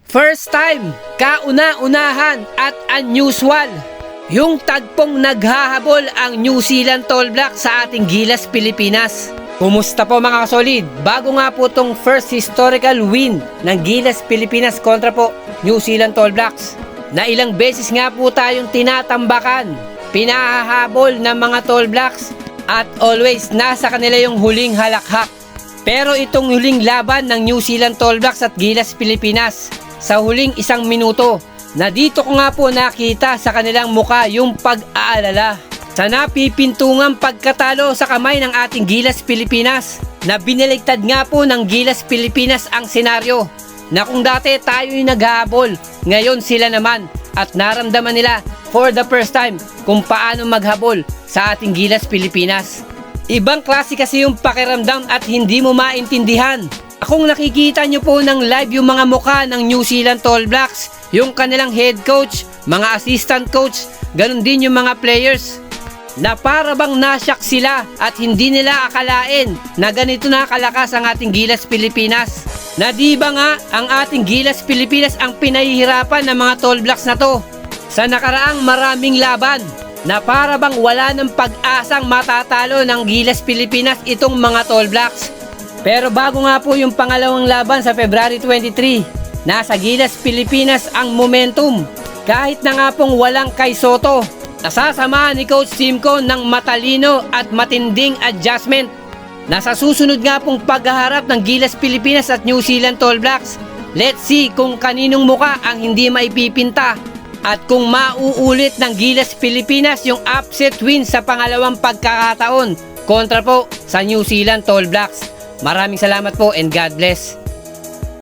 First time, kauna-unahan at unusual. Yung tagpong naghahabol ang New Zealand Tall Blacks sa ating Gilas, Pilipinas. Kumusta po mga kasolid? Bago nga po tong first historical win ng Gilas, Pilipinas kontra po New Zealand Tall Blacks. Na ilang beses nga po tayong tinatambakan, pinahahabol ng mga Tall Blacks at always nasa kanila yung huling halakhak. Pero itong huling laban ng New Zealand Tall Blacks at Gilas, Pilipinas, sa huling 1 minuto, na dito ko nga po nakita sa kanilang muka yung pag-aalala sa napipintungang pagkatalo sa kamay ng ating Gilas, Pilipinas, na biniligtad nga po ng Gilas, Pilipinas ang senaryo na kung dati tayo yung naghahabol, ngayon sila naman, at naramdaman nila for the first time kung paano maghabol sa ating Gilas, Pilipinas. Ibang klase kasi yung pakiramdam at hindi mo maintindihan. Kung nakikita nyo po ng live yung mga muka ng New Zealand Tall Blacks, yung kanilang head coach, mga assistant coach, ganun din yung mga players, na para bang nasyak sila at hindi nila akalain na ganito na kalakas ang ating Gilas, Pilipinas. Na di ba nga ang ating Gilas, Pilipinas ang pinahihirapan ng mga Tall Blacks na to sa nakaraang maraming laban, na para bang wala ng pag-asang matatalo ng Gilas, Pilipinas itong mga Tall Blacks. Pero bago nga po yung pangalawang laban sa February 23, nasa Gilas, Pilipinas ang momentum. Kahit na nga pong walang kay Soto, nasasamahan ni Coach Simco ng matalino at matinding adjustment. Nasa susunod nga pong paghaharap ng Gilas, Pilipinas at New Zealand Tall Blacks, let's see kung kaninong muka ang hindi maipipinta at kung mauulit ng Gilas, Pilipinas yung upset win sa pangalawang pagkakataon kontra po sa New Zealand Tall Blacks. Maraming salamat po and God bless.